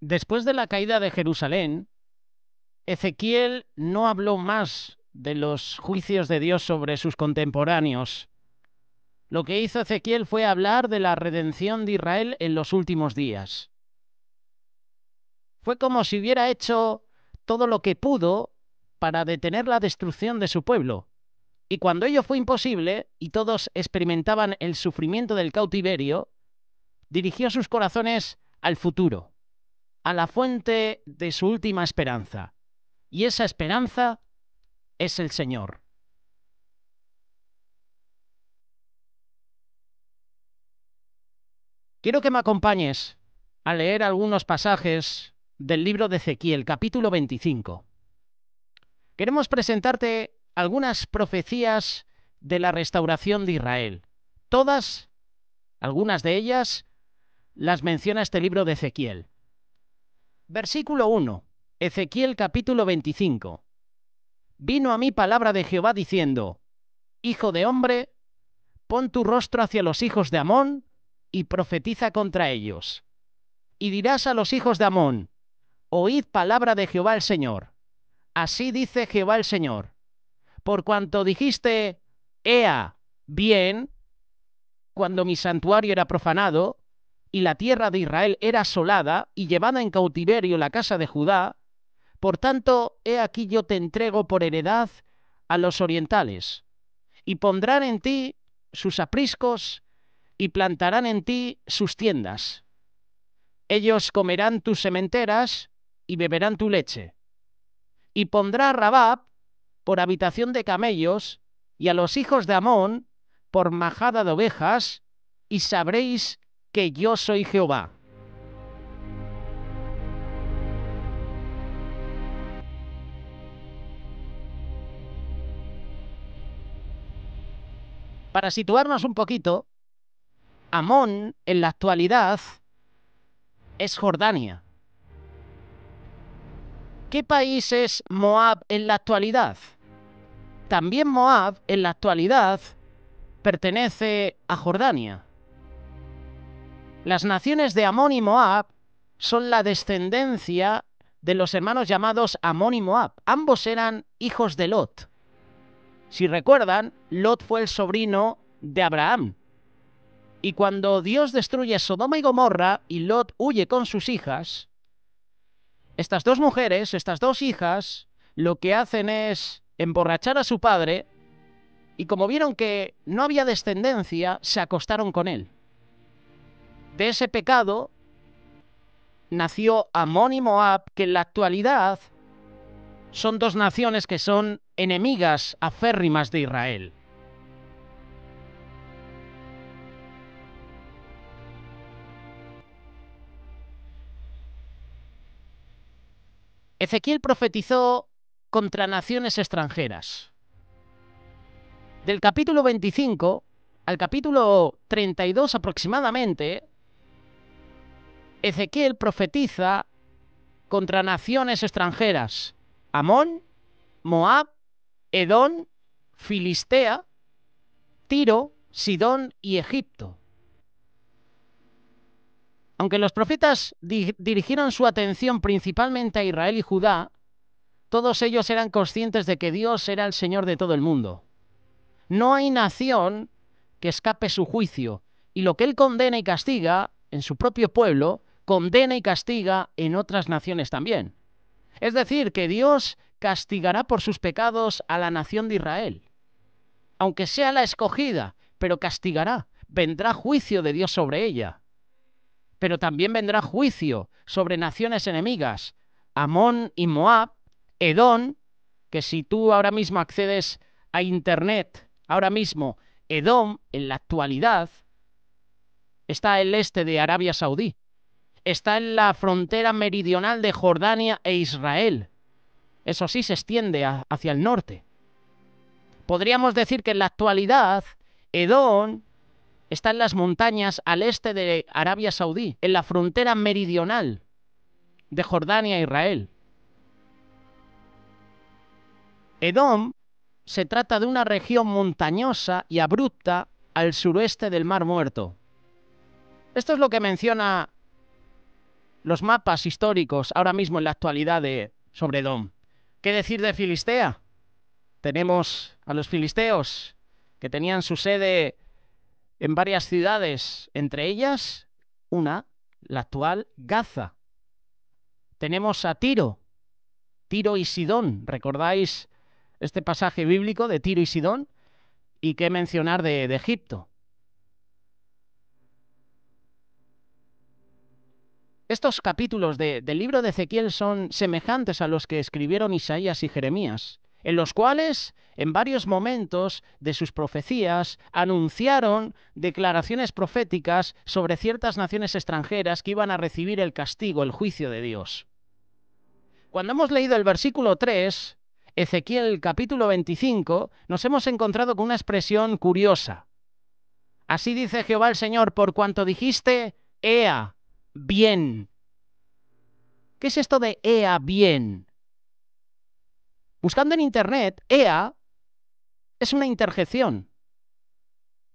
Después de la caída de Jerusalén, Ezequiel no habló más de los juicios de Dios sobre sus contemporáneos. Lo que hizo Ezequiel fue hablar de la redención de Israel en los últimos días. Fue como si hubiera hecho todo lo que pudo para detener la destrucción de su pueblo. Y cuando ello fue imposible y todos experimentaban el sufrimiento del cautiverio, dirigió sus corazones al futuro, a la fuente de su última esperanza. Y esa esperanza es el Señor. Quiero que me acompañes a leer algunos pasajes del libro de Ezequiel, capítulo 25. Queremos presentarte algunas profecías de la restauración de Israel. Todas, algunas de ellas, las menciona este libro de Ezequiel. Versículo 1, Ezequiel capítulo 25. Vino a mí palabra de Jehová diciendo: Hijo de hombre, pon tu rostro hacia los hijos de Amón y profetiza contra ellos. Y dirás a los hijos de Amón: Oíd palabra de Jehová el Señor. Así dice Jehová el Señor: Por cuanto dijiste, Ea, bien, cuando mi santuario era profanado, y la tierra de Israel era asolada, y llevada en cautiverio la casa de Judá, por tanto, he aquí yo te entrego por heredad a los orientales, y pondrán en ti sus apriscos, y plantarán en ti sus tiendas. Ellos comerán tus sementeras, y beberán tu leche. Y pondrá a Rabab por habitación de camellos, y a los hijos de Amón por majada de ovejas, y sabréis que yo soy Jehová. Para situarnos un poquito, Amón en la actualidad es Jordania. ¿Qué país es Moab en la actualidad? También Moab en la actualidad pertenece a Jordania. Las naciones de Amón y Moab son la descendencia de los hermanos llamados Amón y Moab. Ambos eran hijos de Lot. Si recuerdan, Lot fue el sobrino de Abraham. Y cuando Dios destruye Sodoma y Gomorra y Lot huye con sus hijas, estas dos mujeres, estas dos hijas, lo que hacen es emborrachar a su padre y como vieron que no había descendencia, se acostaron con él. De ese pecado nació Amón y Moab, que en la actualidad son dos naciones que son enemigas aférrimas de Israel. Ezequiel profetizó contra naciones extranjeras. Del capítulo 25 al capítulo 32 aproximadamente, Ezequiel profetiza contra naciones extranjeras: Amón, Moab, Edom, Filistea, Tiro, Sidón y Egipto. Aunque los profetas dirigieron su atención principalmente a Israel y Judá, todos ellos eran conscientes de que Dios era el Señor de todo el mundo. No hay nación que escape su juicio, y lo que Él condena y castiga en su propio pueblo, condena y castiga en otras naciones también. Es decir, que Dios castigará por sus pecados a la nación de Israel. Aunque sea la escogida, pero castigará. Vendrá juicio de Dios sobre ella. Pero también vendrá juicio sobre naciones enemigas, Amón y Moab, Edom, que si tú ahora mismo accedes a internet, ahora mismo, Edom, en la actualidad, está al este de Arabia Saudí, está en la frontera meridional de Jordania e Israel. Eso sí, se extiende hacia el norte. Podríamos decir que en la actualidad, Edom está en las montañas al este de Arabia Saudí, en la frontera meridional de Jordania e Israel. Edom se trata de una región montañosa y abrupta al suroeste del Mar Muerto. Esto es lo que los mapas históricos ahora mismo en la actualidad sobre Edom. ¿Qué decir de Filistea? Tenemos a los filisteos que tenían su sede en varias ciudades, entre ellas la actual Gaza. Tenemos a Tiro y Sidón. ¿Recordáis este pasaje bíblico de Tiro y Sidón? ¿Y qué mencionar de Egipto? Estos capítulos del libro de Ezequiel son semejantes a los que escribieron Isaías y Jeremías, en los cuales, en varios momentos de sus profecías, anunciaron declaraciones proféticas sobre ciertas naciones extranjeras que iban a recibir el castigo, el juicio de Dios. Cuando hemos leído el versículo 3, Ezequiel capítulo 25, nos hemos encontrado con una expresión curiosa. Así dice Jehová el Señor, por cuanto dijiste, Ea, bien. ¿Qué es esto de Ea, bien? Buscando en internet, Ea es una interjección.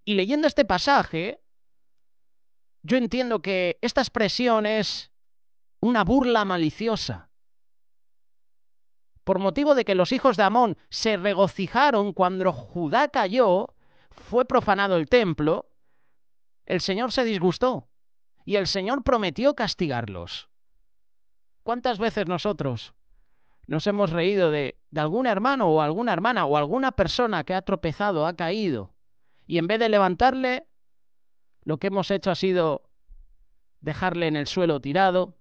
Y leyendo este pasaje, yo entiendo que esta expresión es una burla maliciosa. Por motivo de que los hijos de Amón se regocijaron cuando Judá cayó, fue profanado el templo, el Señor se disgustó y el Señor prometió castigarlos. ¿Cuántas veces nosotros nos hemos reído de algún hermano o alguna hermana o alguna persona que ha tropezado, ha caído, y en vez de levantarle, lo que hemos hecho ha sido dejarle en el suelo tirado,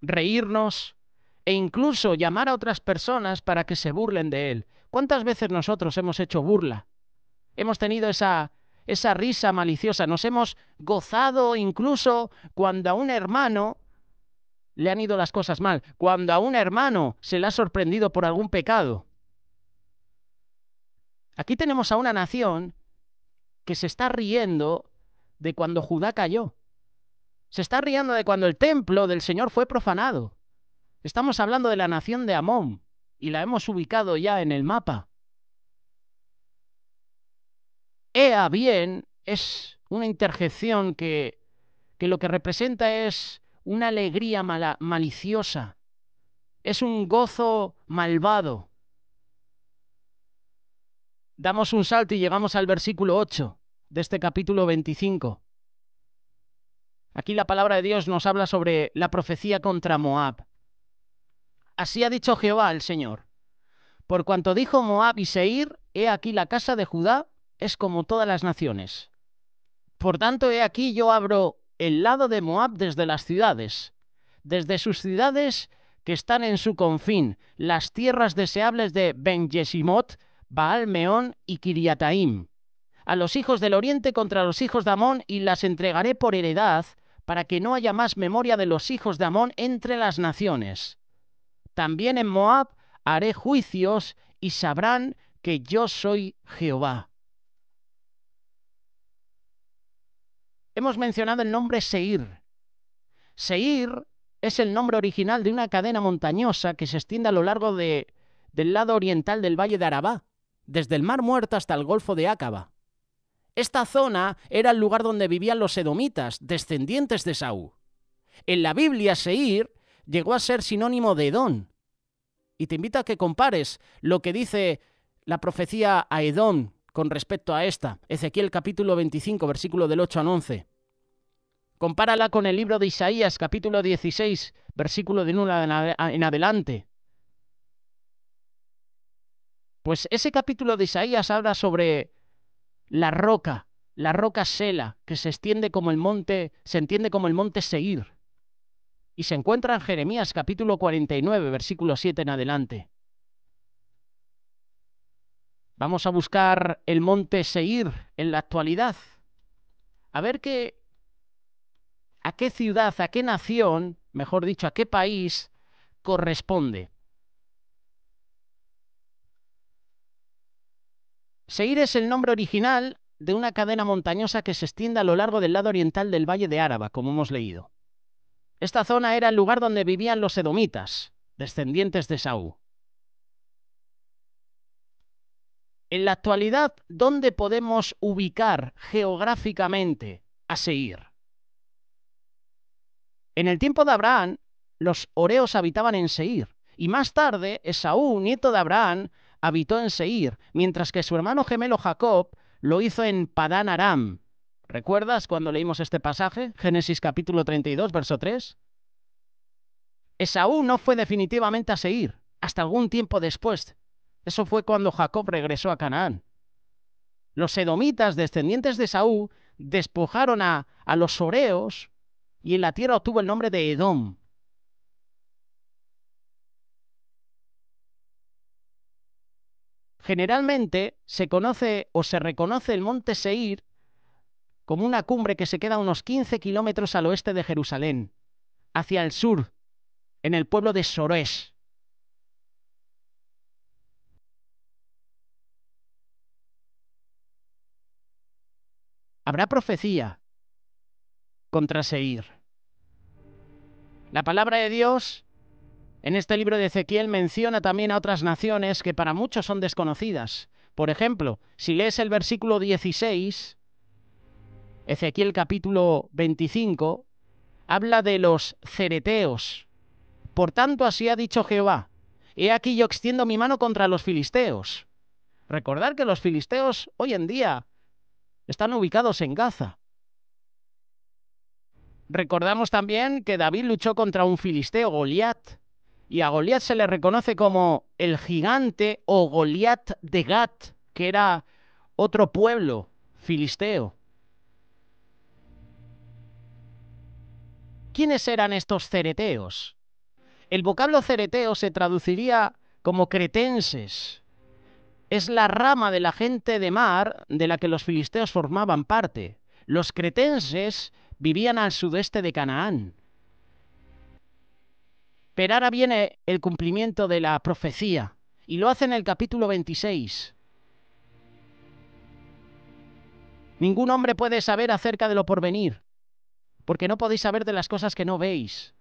reírnos e incluso llamar a otras personas para que se burlen de él? ¿Cuántas veces nosotros hemos hecho burla? Hemos tenido esa risa maliciosa, nos hemos gozado incluso cuando a un hermano le han ido las cosas mal, cuando a un hermano se le ha sorprendido por algún pecado. Aquí tenemos a una nación que se está riendo de cuando Judá cayó. Se está riendo de cuando el templo del Señor fue profanado. Estamos hablando de la nación de Amón y la hemos ubicado ya en el mapa. Ea bien es una interjección que lo que representa es una alegría maliciosa. Es un gozo malvado. Damos un salto y llegamos al versículo 8 de este capítulo 25. Aquí la palabra de Dios nos habla sobre la profecía contra Moab. Así ha dicho Jehová el Señor. Por cuanto dijo Moab y Seir, he aquí la casa de Judá es como todas las naciones. Por tanto, he aquí yo abro el lado de Moab desde las ciudades, desde sus ciudades que están en su confín, las tierras deseables de Ben-Yesimot, Baal-Meón y Kiriataim, a los hijos del oriente contra los hijos de Amón, y las entregaré por heredad, para que no haya más memoria de los hijos de Amón entre las naciones. También en Moab haré juicios, y sabrán que yo soy Jehová. Hemos mencionado el nombre Seir. Seir es el nombre original de una cadena montañosa que se extiende a lo largo del lado oriental del valle de Arabá, desde el Mar Muerto hasta el Golfo de Acaba. Esta zona era el lugar donde vivían los edomitas, descendientes de Saúl. En la Biblia, Seir llegó a ser sinónimo de Edom. Y te invito a que compares lo que dice la profecía a Edom con respecto a esta, Ezequiel capítulo 25, versículo del 8 al 11. Compárala con el libro de Isaías, capítulo 16, versículo del 1 en adelante. Pues ese capítulo de Isaías habla sobre la roca Sela, que se entiende como el monte Seir. Y se encuentra en Jeremías, capítulo 49, versículo 7 en adelante. Vamos a buscar el monte Seir en la actualidad. A ver a qué ciudad, a qué nación, mejor dicho, a qué país corresponde. Seir es el nombre original de una cadena montañosa que se extiende a lo largo del lado oriental del valle de Araba, como hemos leído. Esta zona era el lugar donde vivían los edomitas, descendientes de Saúl. En la actualidad, ¿dónde podemos ubicar geográficamente a Seir? En el tiempo de Abraham, los horeos habitaban en Seir. Y más tarde, Esaú, nieto de Abraham, habitó en Seir, mientras que su hermano gemelo Jacob lo hizo en Padán Aram. ¿Recuerdas cuando leímos este pasaje? Génesis capítulo 32, verso 3. Esaú no fue definitivamente a Seir, hasta algún tiempo después. Eso fue cuando Jacob regresó a Canaán. Los edomitas, descendientes de Esaú, despojaron a los horeos y en la tierra obtuvo el nombre de Edom. Generalmente se conoce o se reconoce el monte Seir como una cumbre que se queda a unos 15 kilómetros al oeste de Jerusalén, hacia el sur, en el pueblo de Soroés. Habrá profecía contra Seir. La palabra de Dios en este libro de Ezequiel menciona también a otras naciones que para muchos son desconocidas. Por ejemplo, si lees el versículo 16, Ezequiel capítulo 25, habla de los cereteos. Por tanto, así ha dicho Jehová: he aquí yo extiendo mi mano contra los filisteos. Recordad que los filisteos hoy en día están ubicados en Gaza. Recordamos también que David luchó contra un filisteo, Goliat, y a Goliat se le reconoce como el gigante o Goliat de Gat, que era otro pueblo filisteo. ¿Quiénes eran estos cereteos? El vocablo cereteo se traduciría como cretenses. Es la rama de la gente de mar de la que los filisteos formaban parte. Los cretenses vivían al sudeste de Canaán. Pero ahora viene el cumplimiento de la profecía, y lo hace en el capítulo 26. Ningún hombre puede saber acerca de lo porvenir, porque no podéis saber de las cosas que no veis.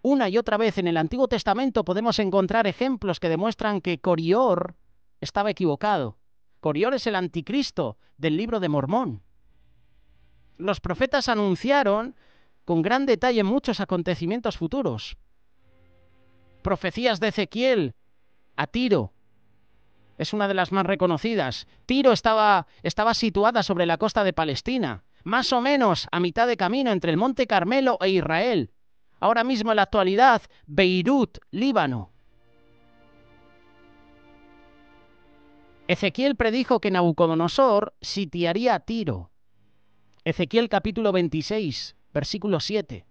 Una y otra vez en el Antiguo Testamento podemos encontrar ejemplos que demuestran que Corior estaba equivocado. Corior es el anticristo del libro de Mormón. Los profetas anunciaron con gran detalle muchos acontecimientos futuros. Profecías de Ezequiel a Tiro es una de las más reconocidas. Tiro estaba situada sobre la costa de Palestina, más o menos a mitad de camino entre el Monte Carmelo e Israel. Ahora mismo en la actualidad, Beirut, Líbano. Ezequiel predijo que Nabucodonosor sitiaría a Tiro. Ezequiel capítulo 26, versículo 7.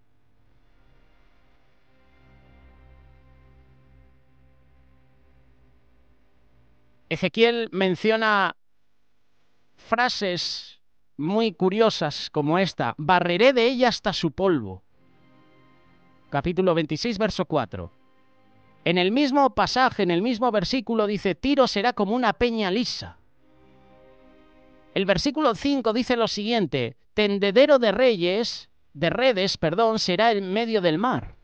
Ezequiel menciona frases muy curiosas como esta: barreré de ella hasta su polvo. Capítulo 26, verso 4. En el mismo pasaje, en el mismo versículo dice: Tiro será como una peña lisa. El versículo 5 dice lo siguiente: tendedero de redes, será en medio del mar.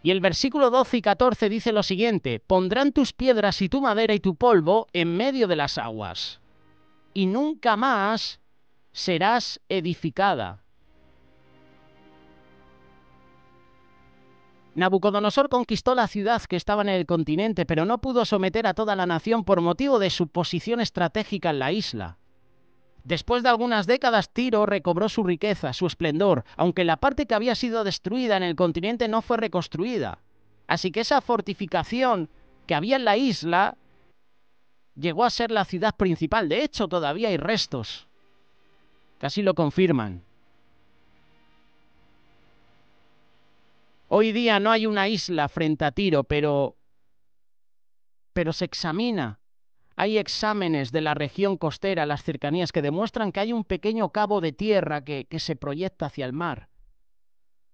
Y el versículo 12 y 14 dice lo siguiente: pondrán tus piedras y tu madera y tu polvo en medio de las aguas, y nunca más serás edificada. Nabucodonosor conquistó la ciudad que estaba en el continente, pero no pudo someter a toda la nación por motivo de su posición estratégica en la isla. Después de algunas décadas, Tiro recobró su riqueza, su esplendor, aunque la parte que había sido destruida en el continente no fue reconstruida. Así que esa fortificación que había en la isla llegó a ser la ciudad principal. De hecho, todavía hay restos que así lo confirman. Hoy día no hay una isla frente a Tiro, pero se examina. Hay exámenes de la región costera, las cercanías, que demuestran que hay un pequeño cabo de tierra que se proyecta hacia el mar.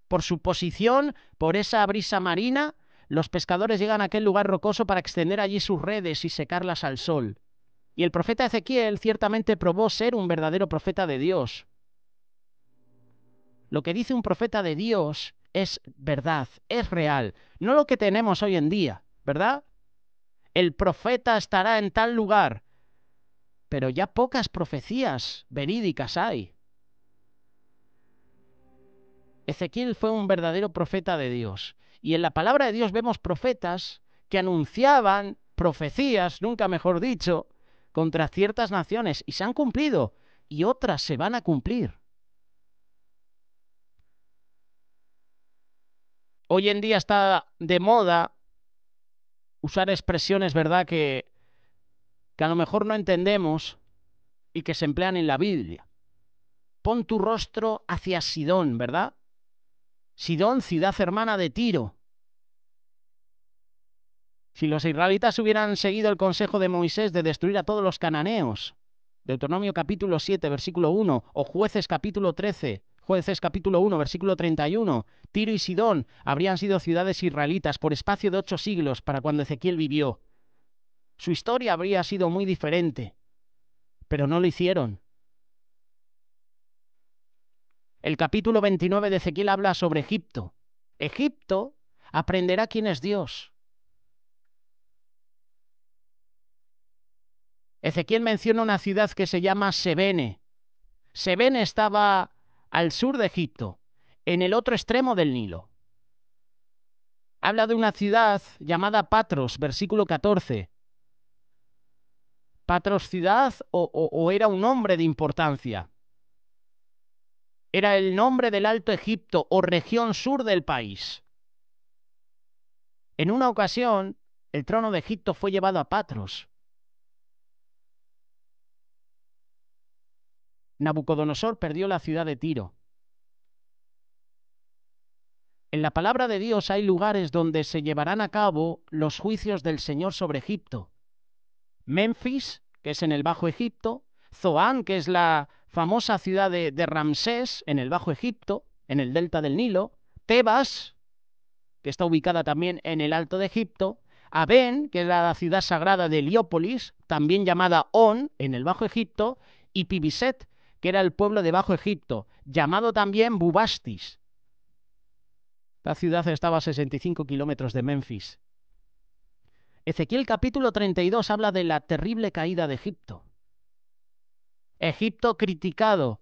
Por su posición, por esa brisa marina, los pescadores llegan a aquel lugar rocoso para extender allí sus redes y secarlas al sol. Y el profeta Ezequiel ciertamente probó ser un verdadero profeta de Dios. Lo que dice un profeta de Dios es verdad, es real, no lo que tenemos hoy en día, ¿verdad? El profeta estará en tal lugar, pero ya pocas profecías verídicas hay. Ezequiel fue un verdadero profeta de Dios. Y en la palabra de Dios vemos profetas que anunciaban profecías, nunca mejor dicho, contra ciertas naciones, y se han cumplido, y otras se van a cumplir. Hoy en día está de moda usar expresiones, ¿verdad?, que a lo mejor no entendemos y que se emplean en la Biblia. Pon tu rostro hacia Sidón, ¿verdad? Sidón, ciudad hermana de Tiro. Si los israelitas hubieran seguido el consejo de Moisés de destruir a todos los cananeos, Deuteronomio capítulo 7, versículo 1, o Jueces capítulo 13, Jueces capítulo 1, versículo 31, Tiro y Sidón habrían sido ciudades israelitas por espacio de 8 siglos para cuando Ezequiel vivió. Su historia habría sido muy diferente, pero no lo hicieron. El capítulo 29 de Ezequiel habla sobre Egipto. Egipto aprenderá quién es Dios. Ezequiel menciona una ciudad que se llama Sebene. Sebene estaba al sur de Egipto, en el otro extremo del Nilo. Habla de una ciudad llamada Patros, versículo 14. ¿Patros ciudad o era un nombre de importancia? Era el nombre del Alto Egipto o región sur del país. En una ocasión, el trono de Egipto fue llevado a Patros. Nabucodonosor perdió la ciudad de Tiro. En la palabra de Dios hay lugares donde se llevarán a cabo los juicios del Señor sobre Egipto. Memphis, que es en el Bajo Egipto, Zoán, que es la famosa ciudad de Ramsés, en el Bajo Egipto, en el delta del Nilo, Tebas, que está ubicada también en el Alto de Egipto, Abén, que es la ciudad sagrada de Heliópolis, también llamada On, en el Bajo Egipto, y Pibiset, que era el pueblo de Bajo Egipto, llamado también Bubastis. La ciudad estaba a 65 kilómetros de Memphis. Ezequiel capítulo 32 habla de la terrible caída de Egipto. Egipto criticado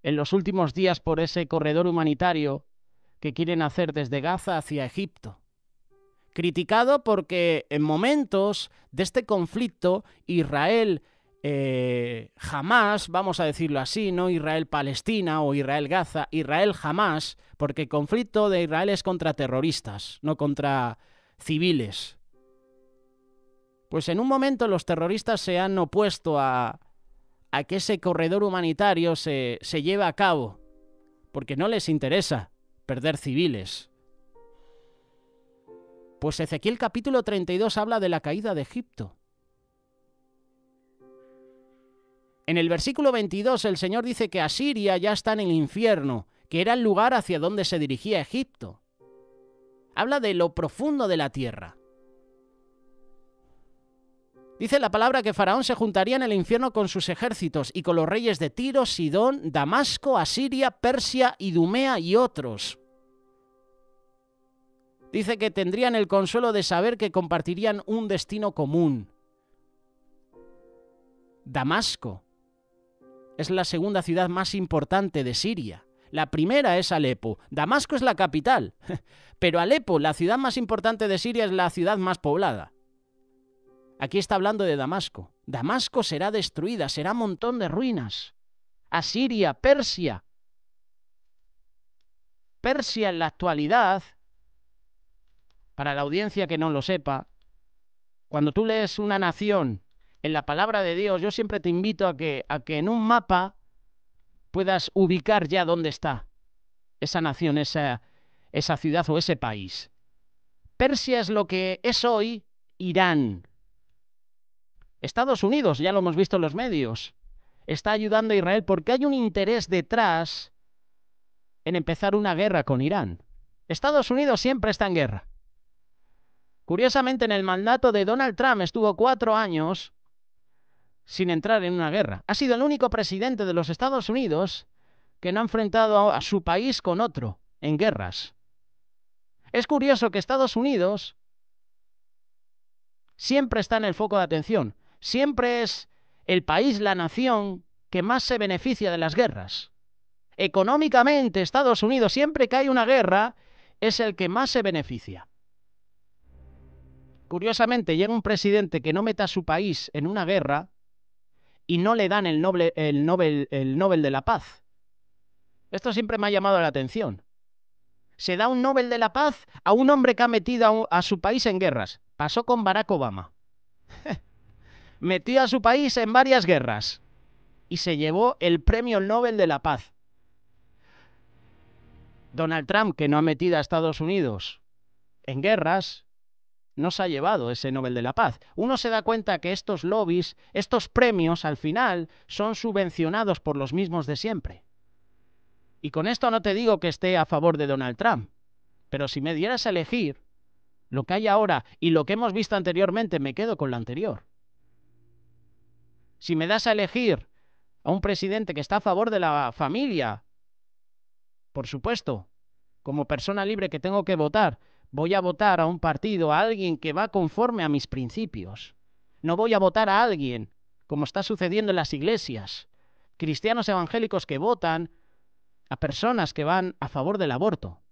en los últimos días por ese corredor humanitario que quieren hacer desde Gaza hacia Egipto. Criticado porque en momentos de este conflicto Israel jamás, vamos a decirlo así, no Israel-Palestina o Israel-Gaza, Israel-Jamás, porque el conflicto de Israel es contra terroristas, no contra civiles. Pues en un momento los terroristas se han opuesto a que ese corredor humanitario se lleve a cabo, porque no les interesa perder civiles. Pues Ezequiel capítulo 32 habla de la caída de Egipto. En el versículo 22 el Señor dice que Asiria ya está en el infierno, que era el lugar hacia donde se dirigía Egipto. Habla de lo profundo de la tierra. Dice la palabra que Faraón se juntaría en el infierno con sus ejércitos y con los reyes de Tiro, Sidón, Damasco, Asiria, Persia, Idumea y otros. Dice que tendrían el consuelo de saber que compartirían un destino común. Damasco es la segunda ciudad más importante de Siria. La primera es Alepo. Damasco es la capital, pero Alepo, la ciudad más importante de Siria, es la ciudad más poblada. Aquí está hablando de Damasco. Damasco será destruida, será un montón de ruinas. Asiria, Persia. Persia en la actualidad, para la audiencia que no lo sepa, cuando tú lees una nación en la palabra de Dios, yo siempre te invito a que en un mapa puedas ubicar ya dónde está esa nación, esa ciudad o ese país. Persia es lo que es hoy Irán. Estados Unidos, ya lo hemos visto en los medios, está ayudando a Israel porque hay un interés detrás en empezar una guerra con Irán. Estados Unidos siempre está en guerra. Curiosamente, en el mandato de Donald Trump estuvo 4 años sin entrar en una guerra. Ha sido el único presidente de los Estados Unidos que no ha enfrentado a su país con otro en guerras. Es curioso que Estados Unidos siempre está en el foco de atención. Siempre es el país, la nación, que más se beneficia de las guerras. Económicamente, Estados Unidos, siempre que hay una guerra, es el que más se beneficia. Curiosamente, llega un presidente que no meta a su país en una guerra y no le dan el Nobel de la Paz. Esto siempre me ha llamado la atención. Se da un Nobel de la Paz a un hombre que ha metido a su país en guerras. Pasó con Barack Obama. Metió a su país en varias guerras y se llevó el premio Nobel de la Paz. Donald Trump, que no ha metido a Estados Unidos en guerras, no se ha llevado ese Nobel de la Paz. Uno se da cuenta que estos lobbies, estos premios, al final, son subvencionados por los mismos de siempre. Y con esto no te digo que esté a favor de Donald Trump, pero si me dieras a elegir lo que hay ahora y lo que hemos visto anteriormente, me quedo con lo anterior. Si me das a elegir a un presidente que está a favor de la familia, por supuesto, como persona libre que tengo que votar, voy a votar a un partido, a alguien que va conforme a mis principios. No voy a votar a alguien, como está sucediendo en las iglesias, cristianos evangélicos que votan a personas que van a favor del aborto,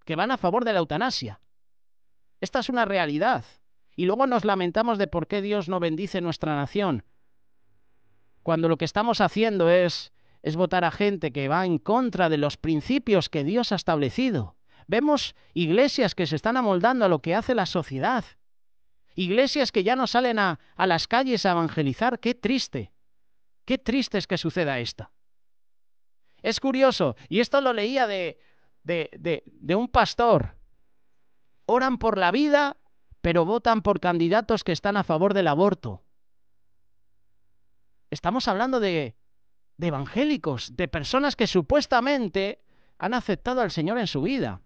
que van a favor de la eutanasia. Esta es una realidad. Y luego nos lamentamos de por qué Dios no bendice nuestra nación, cuando lo que estamos haciendo es votar a gente que va en contra de los principios que Dios ha establecido. Vemos iglesias que se están amoldando a lo que hace la sociedad. Iglesias que ya no salen a las calles a evangelizar. ¡Qué triste! ¡Qué triste es que suceda esto! Es curioso, y esto lo leía de un pastor. Oran por la vida, pero votan por candidatos que están a favor del aborto. Estamos hablando de evangélicos, de personas que supuestamente han aceptado al Señor en su vida.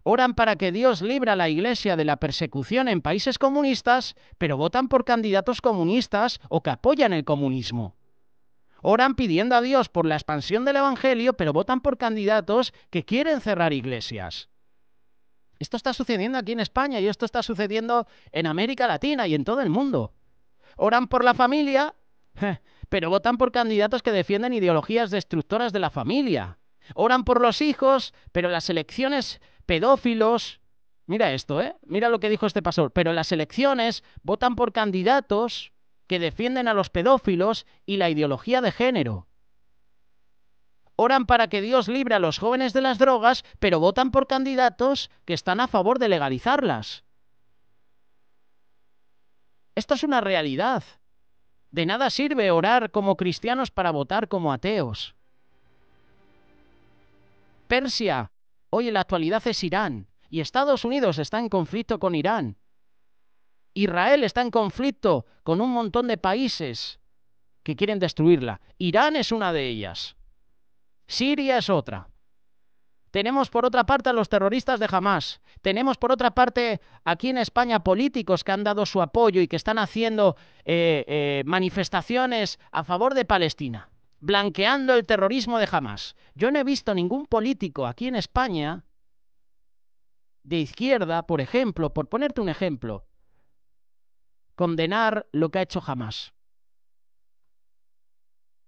Oran para que Dios libre a la Iglesia de la persecución en países comunistas, pero votan por candidatos comunistas o que apoyan el comunismo. Oran pidiendo a Dios por la expansión del Evangelio, pero votan por candidatos que quieren cerrar iglesias. Esto está sucediendo aquí en España y esto está sucediendo en América Latina y en todo el mundo. Oran por la familia, pero votan por candidatos que defienden ideologías destructoras de la familia. Oran por los hijos, pero en las elecciones pedófilos... Mira esto, mira lo que dijo este pastor. Pero en las elecciones votan por candidatos que defienden a los pedófilos y la ideología de género. Oran para que Dios libre a los jóvenes de las drogas, pero votan por candidatos que están a favor de legalizarlas. Esto es una realidad. De nada sirve orar como cristianos para votar como ateos. Persia, hoy en la actualidad es Irán, y Estados Unidos está en conflicto con Irán. Israel está en conflicto con un montón de países que quieren destruirla. Irán es una de ellas. Siria es otra. Tenemos por otra parte a los terroristas de Hamás. Tenemos por otra parte aquí en España políticos que han dado su apoyo y que están haciendo manifestaciones a favor de Palestina, blanqueando el terrorismo de Hamás. Yo no he visto ningún político aquí en España de izquierda, por ejemplo, por ponerte un ejemplo, condenar lo que ha hecho Hamás.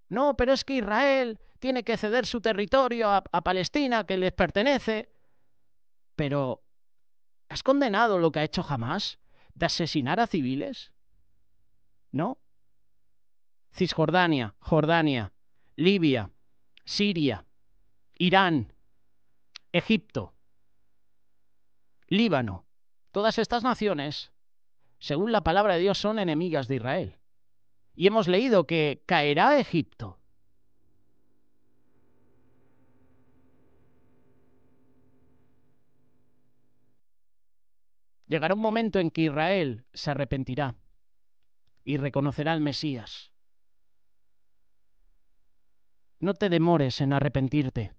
No, pero es que Israel tiene que ceder su territorio a Palestina, que les pertenece. Pero, ¿has condenado lo que ha hecho Hamás de asesinar a civiles? ¿No? Cisjordania, Jordania, Libia, Siria, Irán, Egipto, Líbano. Todas estas naciones, según la palabra de Dios, son enemigas de Israel. Y hemos leído que caerá Egipto. Llegará un momento en que Israel se arrepentirá y reconocerá al Mesías. No te demores en arrepentirte.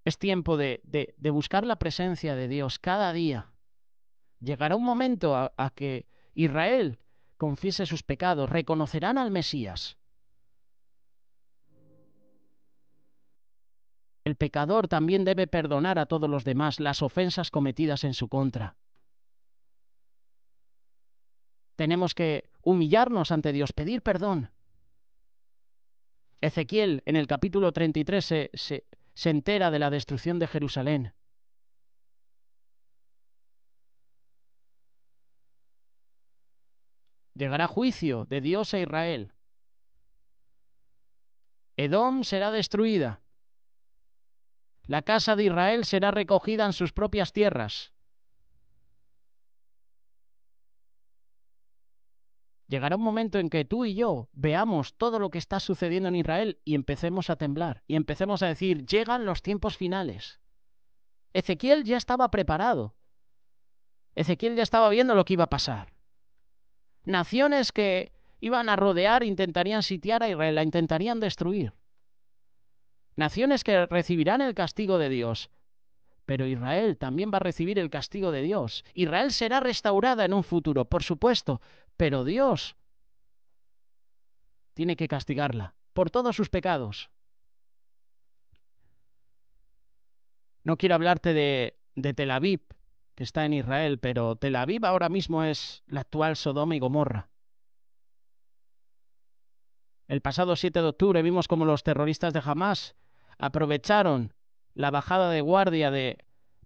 Es tiempo de buscar la presencia de Dios cada día. Llegará un momento a que Israel confiese sus pecados, reconocerán al Mesías. El pecador también debe perdonar a todos los demás las ofensas cometidas en su contra. Tenemos que humillarnos ante Dios, pedir perdón. Ezequiel, en el capítulo 33, se entera de la destrucción de Jerusalén. Llegará juicio de Dios a Israel. Edom será destruida. La casa de Israel será recogida en sus propias tierras. Llegará un momento en que tú y yo veamos todo lo que está sucediendo en Israel y empecemos a temblar y empecemos a decir, llegan los tiempos finales. Ezequiel ya estaba preparado. Ezequiel ya estaba viendo lo que iba a pasar. Naciones que iban a rodear, intentarían sitiar a Israel, la intentarían destruir. Naciones que recibirán el castigo de Dios. Pero Israel también va a recibir el castigo de Dios. Israel será restaurada en un futuro, por supuesto, pero Dios tiene que castigarla por todos sus pecados. No quiero hablarte de Tel Aviv, que está en Israel, pero Tel Aviv ahora mismo es la actual Sodoma y Gomorra. El pasado 7 de octubre vimos cómo los terroristas de Hamás aprovecharon la bajada de guardia de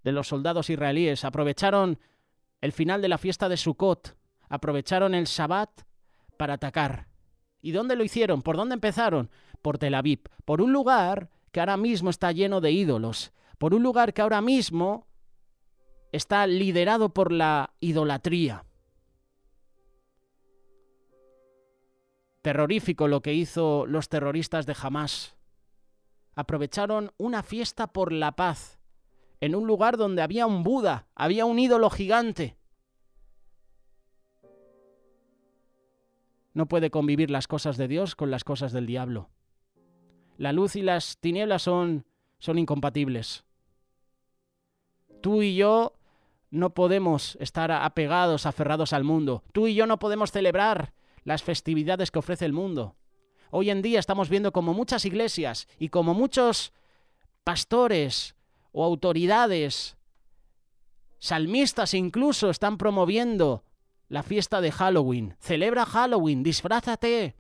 los soldados israelíes, aprovecharon el final de la fiesta de Sukkot, aprovecharon el Shabbat para atacar. ¿Y dónde lo hicieron? ¿Por dónde empezaron? Por Tel Aviv, por un lugar que ahora mismo está lleno de ídolos, por un lugar que ahora mismo está liderado por la idolatría. Terrorífico lo que hizo los terroristas de Hamás. Aprovecharon una fiesta por la paz, en un lugar donde había un Buda, había un ídolo gigante. No puede convivir las cosas de Dios con las cosas del diablo. La luz y las tinieblas son incompatibles. Tú y yo no podemos estar apegados, aferrados al mundo. Tú y yo no podemos celebrar las festividades que ofrece el mundo. Hoy en día estamos viendo como muchas iglesias y como muchos pastores o autoridades, salmistas incluso, están promoviendo la fiesta de Halloween. Celebra Halloween, disfrázate.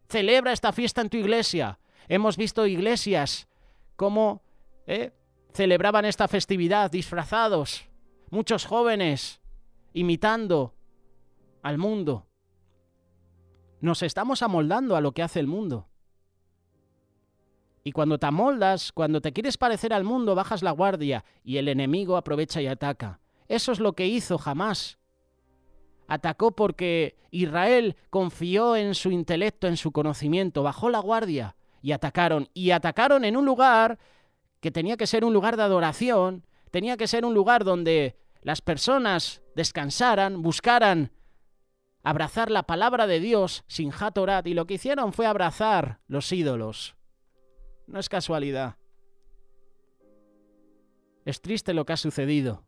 Celebra esta fiesta en tu iglesia. Hemos visto iglesias cómo celebraban esta festividad disfrazados. Muchos jóvenes imitando al mundo. Nos estamos amoldando a lo que hace el mundo. Y cuando te amoldas, cuando te quieres parecer al mundo, bajas la guardia y el enemigo aprovecha y ataca. Eso es lo que hizo Hamás. Atacó porque Israel confió en su intelecto, en su conocimiento, bajó la guardia y atacaron. Y atacaron en un lugar que tenía que ser un lugar de adoración, tenía que ser un lugar donde las personas descansaran, buscaran abrazar la palabra de Dios sin Hatorat, y lo que hicieron fue abrazar los ídolos. No es casualidad. Es triste lo que ha sucedido.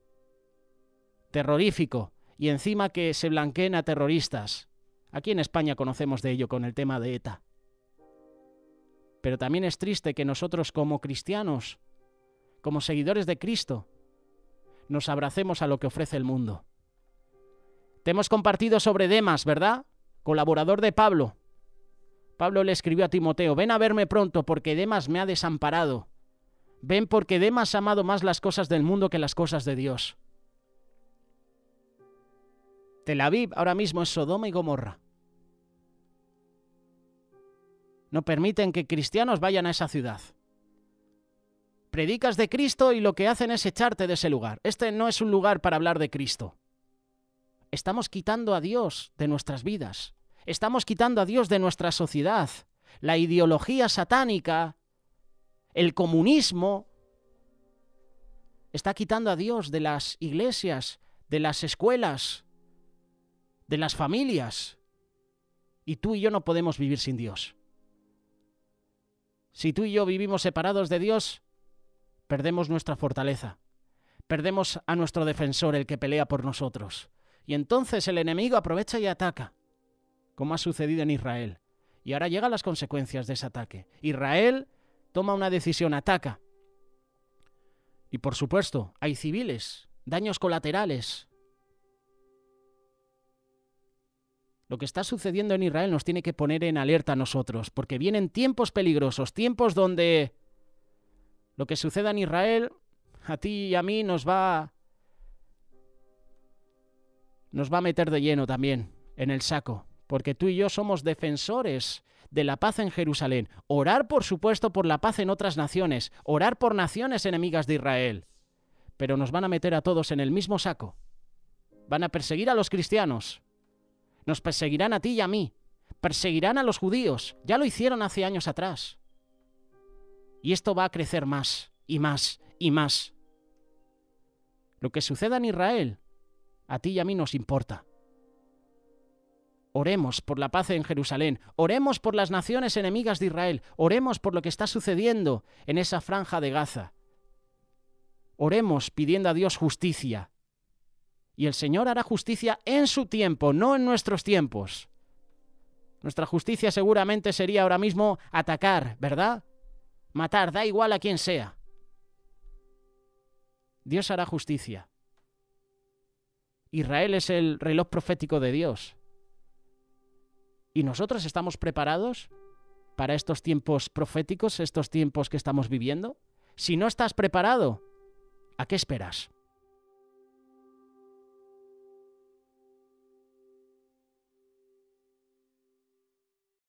Terrorífico. Y encima que se blanqueen a terroristas. Aquí en España conocemos de ello con el tema de ETA. Pero también es triste que nosotros como cristianos, como seguidores de Cristo, nos abracemos a lo que ofrece el mundo. Te hemos compartido sobre Demas, ¿verdad? Colaborador de Pablo. Pablo le escribió a Timoteo, ven a verme pronto porque Demas me ha desamparado. Ven porque Demas ha amado más las cosas del mundo que las cosas de Dios. Tel Aviv ahora mismo es Sodoma y Gomorra. No permiten que cristianos vayan a esa ciudad. Predicas de Cristo y lo que hacen es echarte de ese lugar. Este no es un lugar para hablar de Cristo. Estamos quitando a Dios de nuestras vidas. Estamos quitando a Dios de nuestra sociedad. La ideología satánica, el comunismo, está quitando a Dios de las iglesias, de las escuelas, de las familias. Y tú y yo no podemos vivir sin Dios. Si tú y yo vivimos separados de Dios, perdemos nuestra fortaleza. Perdemos a nuestro defensor, el que pelea por nosotros. Y entonces el enemigo aprovecha y ataca, como ha sucedido en Israel. Y ahora llegan las consecuencias de ese ataque. Israel toma una decisión, ataca. Y por supuesto, hay civiles, daños colaterales. Lo que está sucediendo en Israel nos tiene que poner en alerta a nosotros, porque vienen tiempos peligrosos, tiempos donde lo que suceda en Israel a ti y a mí nos va a meter de lleno también en el saco, porque tú y yo somos defensores de la paz en Jerusalén. Orar, por supuesto, por la paz en otras naciones, orar por naciones enemigas de Israel, pero nos van a meter a todos en el mismo saco. Van a perseguir a los cristianos, nos perseguirán a ti y a mí, perseguirán a los judíos, ya lo hicieron hace años atrás. Y esto va a crecer más y más y más. Lo que suceda en Israel, a ti y a mí nos importa. Oremos por la paz en Jerusalén, oremos por las naciones enemigas de Israel, oremos por lo que está sucediendo en esa franja de Gaza. Oremos pidiendo a Dios justicia. Y el Señor hará justicia en su tiempo, no en nuestros tiempos. Nuestra justicia seguramente sería ahora mismo atacar, ¿verdad? Matar, da igual a quien sea. Dios hará justicia. Israel es el reloj profético de Dios. ¿Y nosotros estamos preparados para estos tiempos proféticos, estos tiempos que estamos viviendo? Si no estás preparado, ¿a qué esperas?